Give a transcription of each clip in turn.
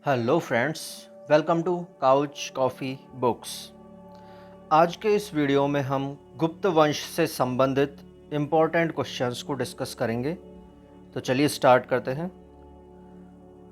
Hello friends, welcome to Couch Coffee Books. आज के इस वीडियो में हम गुप्त वंश से संबंधित इम्पोर्टेंट क्वेश्चंस को डिस्कस करेंगे। तो चलिए स्टार्ट करते हैं।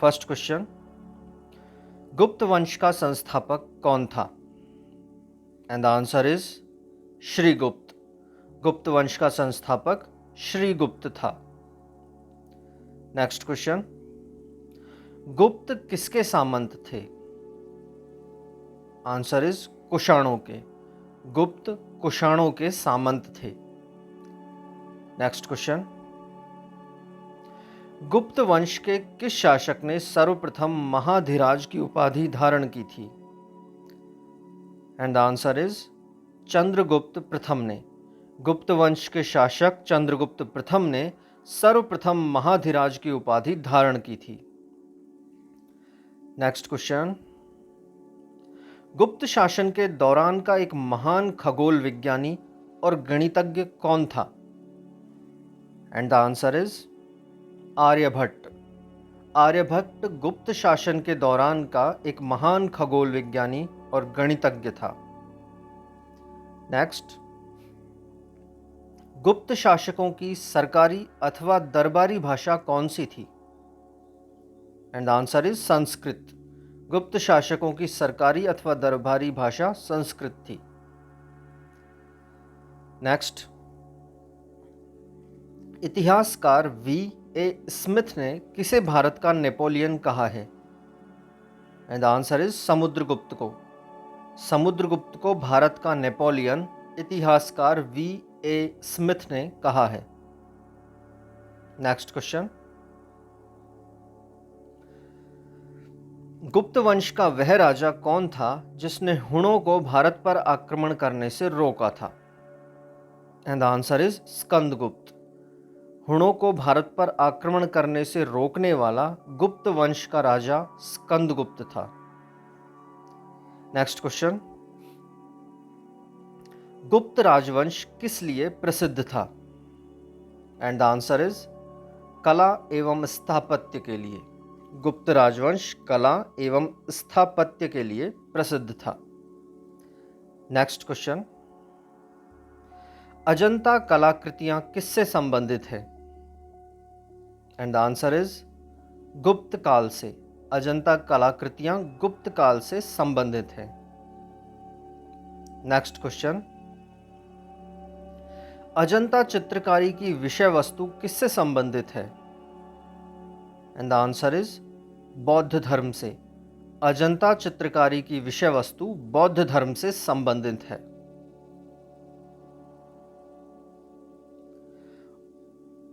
फर्स्ट क्वेश्चन, गुप्त वंश का संस्थापक कौन था? And the answer is Shrigupta. Gupta वंश का संस्थापक श्रीगुप्त था। नेक्स्ट क्वेश्चन, गुप्त किसके सामंत थे? आंसर इज कुषाणों के। गुप्त कुषाणों के सामंत थे। नेक्स्ट क्वेश्चन, गुप्त वंश के किस शासक ने सर्वप्रथम महाधिराज की उपाधि धारण की थी? And the answer is Chandragupta प्रथम ने। गुप्त वंश के शासक चंद्रगुप्त प्रथम ने सर्वप्रथम महाधिराज की उपाधि धारण की थी। नेक्स्ट क्वेश्चन, गुप्त शासन के दौरान का एक महान खगोल विज्ञानी और गणितज्ञ कौन था? And the answer is Aryabhatta. Aryabhatta Gupta शासन के दौरान का एक महान खगोल विज्ञानी और गणितज्ञ था। नेक्स्ट, गुप्त शासकों की सरकारी अथवा दरबारी भाषा कौन सी थी? And the answer is Sanskrit. गुप्त शासकों की सरकारी अथवा दरबारी भाषा संस्कृत थी। नेक्स्ट, इतिहासकार V.A. स्मिथ ने किसे भारत का नेपोलियन कहा है? And the answer is Samudragupta को। समुद्रगुप्त को भारत का नेपोलियन इतिहासकार V.A. स्मिथ ने कहा है। नेक्स्ट क्वेश्चन, गुप्त वंश का वह राजा कौन था जिसने हुणों को भारत पर आक्रमण करने से रोका था? And the answer is Skandagupta. हुणों को भारत पर आक्रमण करने से रोकने वाला गुप्त वंश का राजा स्कंदगुप्त था। नेक्स्ट क्वेश्चन, गुप्त राजवंश किस लिए प्रसिद्ध था? एंड द आंसर इज कला एवं स्थापत्य के लिए। गुप्त राजवंश कला एवं स्थापत्य के लिए प्रसिद्ध था। नेक्स्ट क्वेश्चन, अजंता कलाकृतियां किससे संबंधित है? एंड द आंसर इज गुप्त काल से। अजंता कलाकृतियां गुप्त काल से संबंधित है। नेक्स्ट क्वेश्चन, अजंता चित्रकारी की विषय वस्तु किससे संबंधित है? एंड द आंसर इज बौद्ध धर्म से। अजंता चित्रकारी की विषय वस्तु बौद्ध धर्म से संबंधित है।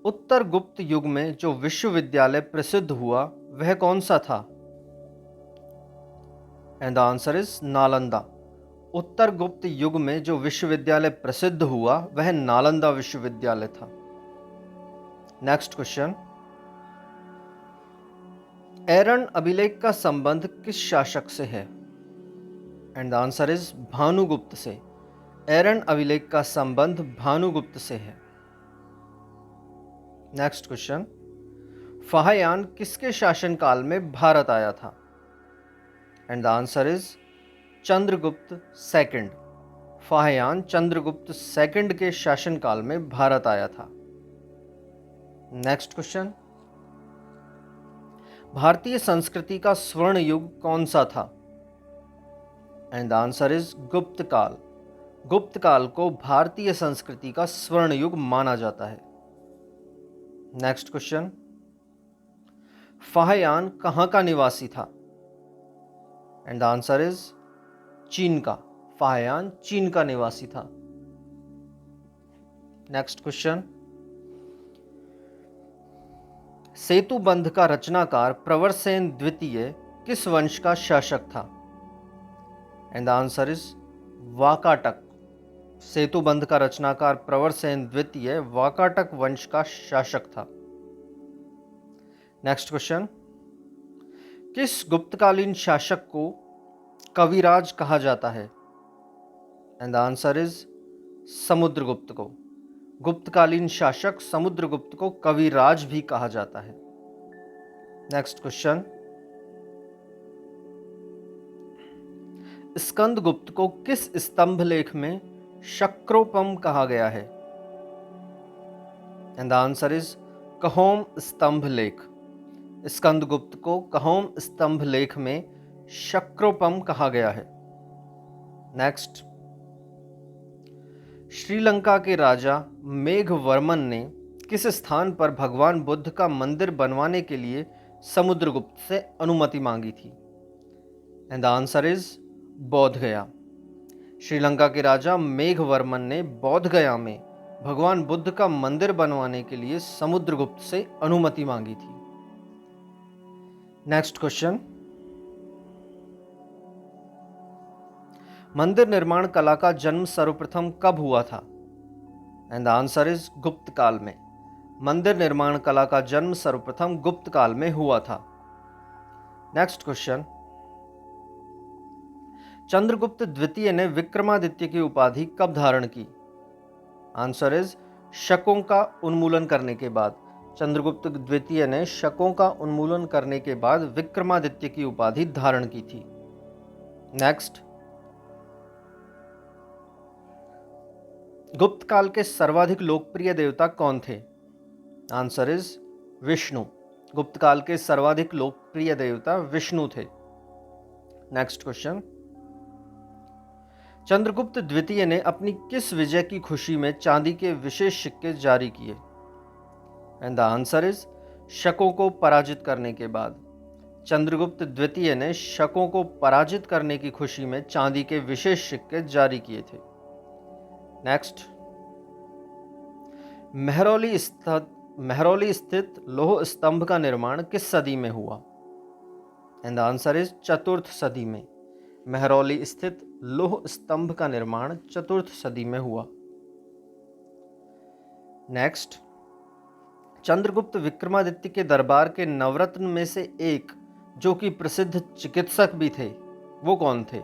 उत्तर गुप्त युग में जो विश्वविद्यालय प्रसिद्ध हुआ वह कौन सा था? And the answer is Nalanda. उत्तर गुप्त युग में जो विश्वविद्यालय प्रसिद्ध हुआ वह नालंदा विश्वविद्यालय था। नेक्स्ट क्वेश्चन, एरन अभिलेख का संबंध किस शासक से है? And the answer is Bhanugupta से। एरन अभिलेख का संबंध भानुगुप्त से है। नेक्स्ट क्वेश्चन, फाहयान किसके शासनकाल में भारत आया था? And the answer is Chandragupta second. Fa Hien Chandragupta second के शासनकाल में भारत आया था। नेक्स्ट क्वेश्चन, भारतीय संस्कृति का स्वर्ण युग कौन सा था? एंड द आंसर इज गुप्त काल। गुप्त काल को भारतीय संस्कृति का स्वर्ण युग माना जाता है। नेक्स्ट क्वेश्चन, फाहयान कहाँ का निवासी था? एंड द आंसर इज चीन का। फाहयान चीन का निवासी था। नेक्स्ट क्वेश्चन, सेतु बंध का रचनाकार प्रवरसेन द्वितीय किस वंश का शासक था? And the answer is Vakataka. Setu Bandha का रचनाकार प्रवरसेन द्वितीय वाकाटक वंश का शासक था। नेक्स्ट क्वेश्चन, किस गुप्तकालीन शासक को कविराज कहा जाता है? And the answer is Samudragupta को। गुप्तकालीन शासक समुद्रगुप्त को कविराज भी कहा जाता है। नेक्स्ट क्वेश्चन, स्कंदगुप्त को किस स्तंभ लेख में शक्रोपम कहा गया है? एंड द आंसर इज कहोम स्तंभ लेख। स्कंदगुप्त को कहोम स्तंभ लेख में शक्रोपम कहा गया है। नेक्स्ट, श्रीलंका के राजा मेघवर्मन ने किस स्थान पर भगवान बुद्ध का मंदिर बनवाने के लिए समुद्रगुप्त से अनुमति मांगी थी? एंड द आंसर इज बोध गया। श्रीलंका के राजा मेघवर्मन ने बोध गया में भगवान बुद्ध का मंदिर बनवाने के लिए समुद्रगुप्त से अनुमति मांगी थी। नेक्स्ट क्वेश्चन, मंदिर निर्माण कला का जन्म सर्वप्रथम कब हुआ था? एंड द आंसर इज गुप्त काल में। मंदिर निर्माण कला का जन्म सर्वप्रथम गुप्त काल में हुआ था। नेक्स्ट क्वेश्चन, चंद्रगुप्त द्वितीय ने विक्रमादित्य की उपाधि कब धारण की? आंसर इज शकों का उन्मूलन करने के बाद। चंद्रगुप्त द्वितीय ने शकों का उन्मूलन करने के बाद विक्रमादित्य की उपाधि धारण की थी। नेक्स्ट, गुप्त काल के सर्वाधिक लोकप्रिय देवता कौन थे? Answer is Vishnu. गुप्त काल के सर्वाधिक लोकप्रिय देवता विष्णु थे। नेक्स्ट क्वेश्चन, चंद्रगुप्त द्वितीय ने अपनी किस विजय की खुशी में चांदी के विशेष सिक्के जारी किए? एंड द आंसर इज शकों को पराजित करने के बाद। चंद्रगुप्त द्वितीय ने शकों को पराजित करने की खुशी में चांदी के विशेष सिक्के जारी किए थे। नेक्स्ट, महरौली स्थित लौह स्तंभ का निर्माण किस सदी में हुआ? एंड द आंसर इज चतुर्थ सदी में। महरौली स्थित लौह स्तंभ का निर्माण चतुर्थ सदी में हुआ। नेक्स्ट, चंद्रगुप्त विक्रमादित्य के दरबार के नवरत्न में से एक जो कि प्रसिद्ध चिकित्सक भी थे, वो कौन थे?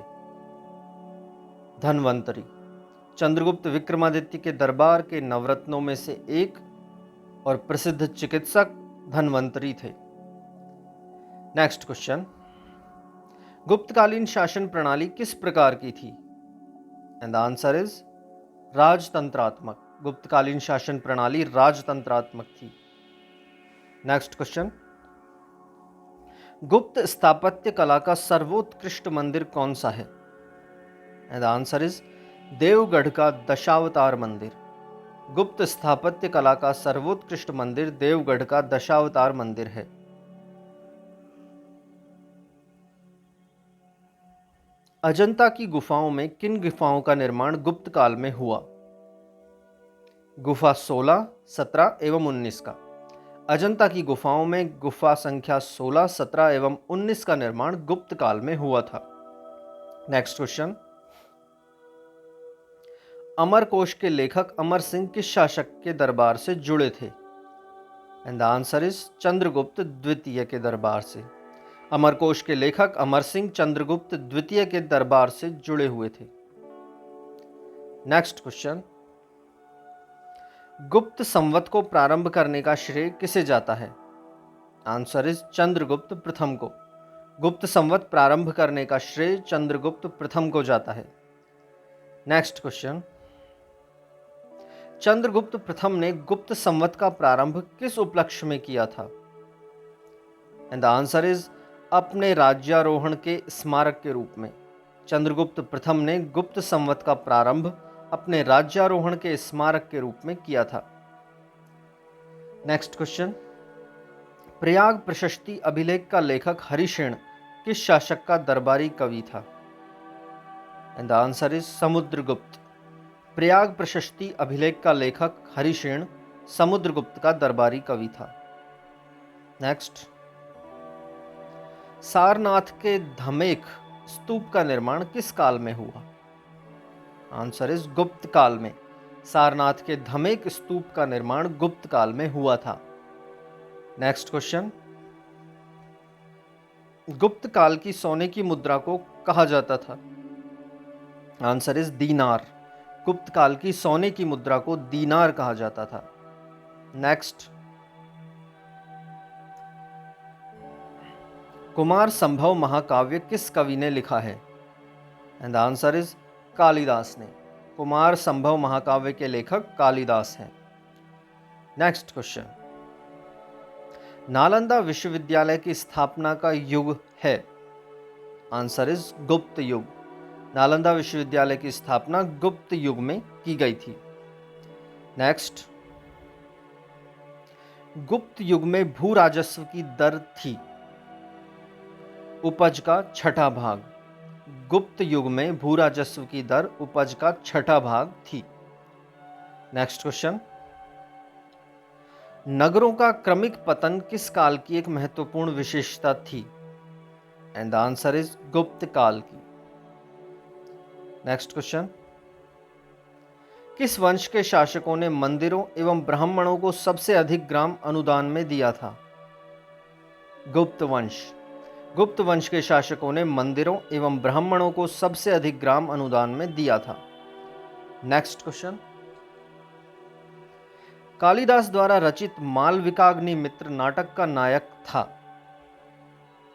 धन्वंतरी। चंद्रगुप्त विक्रमादित्य के दरबार के नवरत्नों में से एक और प्रसिद्ध चिकित्सक धन्वंतरी थे। नेक्स्ट क्वेश्चन, गुप्तकालीन शासन प्रणाली किस प्रकार की थी? एंड द आंसर इज राजतंत्रात्मक। गुप्तकालीन शासन प्रणाली राजतंत्रात्मक थी। नेक्स्ट क्वेश्चन, गुप्त स्थापत्य कला का सर्वोत्कृष्ट मंदिर कौन सा है? And the answer is Deogarh का दशावतार मंदिर। गुप्त स्थापत्य कला का सर्वोत्कृष्ट मंदिर देवगढ़ का दशावतार मंदिर है। अजंता की गुफाओं में किन गुफाओं का निर्माण गुप्त काल में हुआ? गुफा 16, 17 एवं 19 का। अजंता की गुफाओं में गुफा संख्या 16, 17 एवं 19 का निर्माण गुप्त काल में हुआ था। नेक्स्ट क्वेश्चन, अमरकोश के लेखक अमर सिंह किस शासक के दरबार से जुड़े थे? And the answer is Chandragupta द्वितीय के दरबार से। अमरकोश के लेखक अमर सिंह चंद्रगुप्त द्वितीय के दरबार से जुड़े हुए थे। नेक्स्ट क्वेश्चन, गुप्त संवत को प्रारंभ करने का श्रेय किसे जाता है? आंसर इज चंद्रगुप्त प्रथम को। गुप्त संवत प्रारंभ करने का श्रेय चंद्रगुप्त प्रथम को जाता है। नेक्स्ट क्वेश्चन, चंद्रगुप्त प्रथम ने गुप्त संवत का प्रारंभ किस उपलक्ष्य में किया था? एंड द आंसर इज अपने राज्यारोहण के स्मारक के रूप में। चंद्रगुप्त प्रथम ने गुप्त संवत का प्रारंभ अपने राज्यारोहण के स्मारक के रूप में किया था। नेक्स्ट क्वेश्चन, प्रयाग प्रशस्ति अभिलेख का लेखक हरिशेन किस शासक का दरबारी कवि था? And the answer is Samudragupta. Prayag प्रशस्ति अभिलेख का लेखक हरिशेन समुद्रगुप्त का दरबारी कवि था। नेक्स्ट, सारनाथ के धमेख स्तूप का निर्माण किस काल में हुआ? आंसर इज गुप्त काल में। सारनाथ के धमेख स्तूप का निर्माण गुप्त काल में हुआ था। नेक्स्ट क्वेश्चन, गुप्त काल की सोने की मुद्रा को कहा जाता था? आंसर इज दीनार। गुप्त काल की सोने की मुद्रा को दीनार कहा जाता था। नेक्स्ट, कुमार संभव महाकाव्य किस कवि ने लिखा है? And the answer is Kalidas ने। कुमार संभव महाकाव्य के लेखक कालिदास हैं। नेक्स्ट क्वेश्चन, नालंदा विश्वविद्यालय की स्थापना का युग है? आंसर इज गुप्त युग। नालंदा विश्वविद्यालय की स्थापना गुप्त युग में की गई थी। नेक्स्ट, गुप्त युग में भू राजस्व की दर थी उपज का छठा भाग। गुप्त युग में भू राजस्व की दर उपज का छठा भाग थी। नेक्स्ट क्वेश्चन, नगरों का क्रमिक पतन किस काल की एक महत्वपूर्ण विशेषता थी? एंड द आंसर इज गुप्त काल की। नेक्स्ट क्वेश्चन, किस वंश के शासकों ने मंदिरों एवं ब्राह्मणों को सबसे अधिक ग्राम अनुदान में दिया था? गुप्त वंश। गुप्त वंश के शासकों ने मंदिरों एवं ब्राह्मणों को सबसे अधिक ग्राम अनुदान में दिया था। नेक्स्ट क्वेश्चन, कालिदास द्वारा रचित मालविकाग्निमित्र नाटक का नायक था?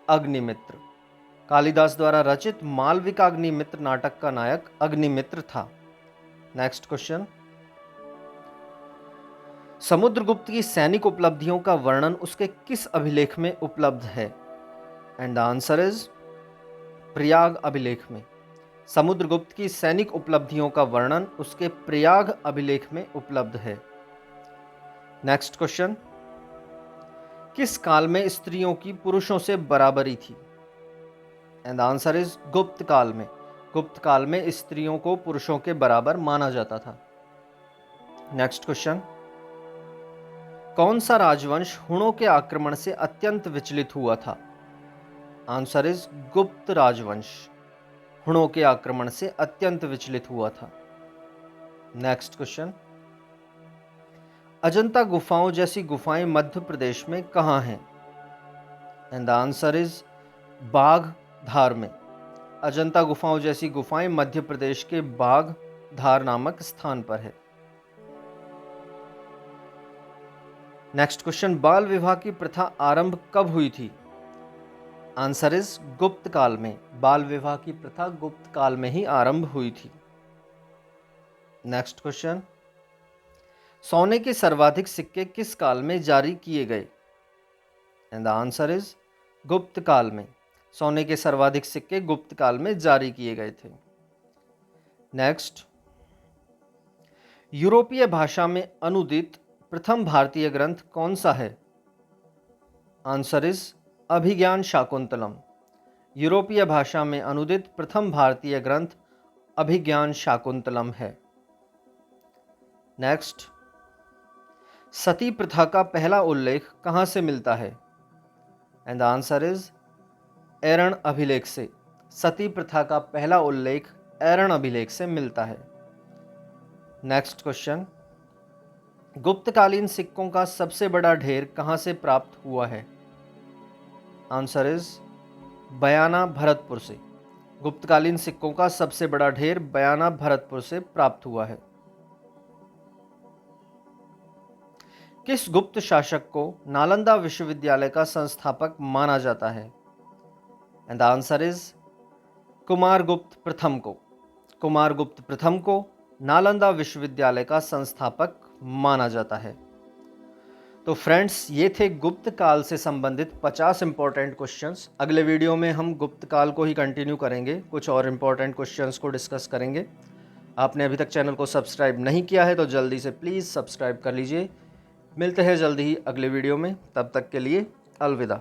अग्निमित्र। कालिदास द्वारा रचित मालविकाग्निमित्र नाटक का नायक अग्निमित्र था। नेक्स्ट क्वेश्चन, समुद्रगुप्त की सैनिक उपलब्धियों का वर्णन उसके किस अभिलेख में उपलब्ध है? And the answer is Prayag अभिलेख में। समुद्रगुप्त की सैनिक उपलब्धियों का वर्णन उसके प्रयाग अभिलेख में उपलब्ध है। नेक्स्ट क्वेश्चन, किस काल में स्त्रियों की पुरुषों से बराबरी थी? एंड द आंसर इज गुप्त काल में। गुप्त काल में स्त्रियों को पुरुषों के बराबर माना जाता था। नेक्स्ट क्वेश्चन, कौन सा राजवंश हुणों के आक्रमण से अत्यंत विचलित हुआ था? आंसर इज गुप्त राजवंश हुणों के आक्रमण से अत्यंत विचलित हुआ था। नेक्स्ट क्वेश्चन, अजंता गुफाओं जैसी गुफाएं मध्य प्रदेश में कहाँ हैं? एंड द आंसर इज बाघ धार में। अजंता गुफाओं जैसी गुफाएं मध्य प्रदेश के बाघ धार नामक स्थान पर है। नेक्स्ट क्वेश्चन, बाल विवाह की प्रथा आरंभ कब हुई थी? आंसर इज गुप्त काल में। बाल विवाह की प्रथा गुप्त काल में ही आरंभ हुई थी। नेक्स्ट क्वेश्चन, सोने के सर्वाधिक सिक्के किस काल में जारी किए गए? एंड द आंसर इज गुप्त काल में। सोने के सर्वाधिक सिक्के गुप्त काल में जारी किए गए थे। नेक्स्ट, यूरोपीय भाषा में अनुदित प्रथम भारतीय ग्रंथ कौन सा है? आंसर इज अभिज्ञान शाकुंतलम। यूरोपीय भाषा में अनुदित प्रथम भारतीय ग्रंथ अभिज्ञान शाकुंतलम है। नेक्स्ट, सती प्रथा का पहला उल्लेख कहाँ से मिलता है? एंड द आंसर इज ऐरण अभिलेख से। सती प्रथा का पहला उल्लेख ऐरण अभिलेख से मिलता है। नेक्स्ट क्वेश्चन, गुप्तकालीन सिक्कों का सबसे बड़ा ढेर कहाँ से प्राप्त हुआ है? आंसर इज बयाना भरतपुर से। गुप्तकालीन सिक्कों का सबसे बड़ा ढेर बयाना भरतपुर से प्राप्त हुआ है। किस गुप्त शासक को नालंदा विश्वविद्यालय का संस्थापक माना जाता है? And the answer is Kumaragupta प्रथम को। कुमारगुप्त प्रथम को नालंदा विश्वविद्यालय का संस्थापक माना जाता है। तो फ्रेंड्स, ये थे गुप्त काल से संबंधित 50 इंपॉर्टेंट क्वेश्चंस। अगले वीडियो में हम गुप्त काल को ही कंटिन्यू करेंगे, कुछ और इंपॉर्टेंट क्वेश्चंस को डिस्कस करेंगे। आपने अभी तक चैनल को सब्सक्राइब नहीं किया है तो जल्दी से प्लीज़ सब्सक्राइब कर लीजिए। मिलते हैं जल्दी ही अगले वीडियो में, तब तक के लिए अलविदा।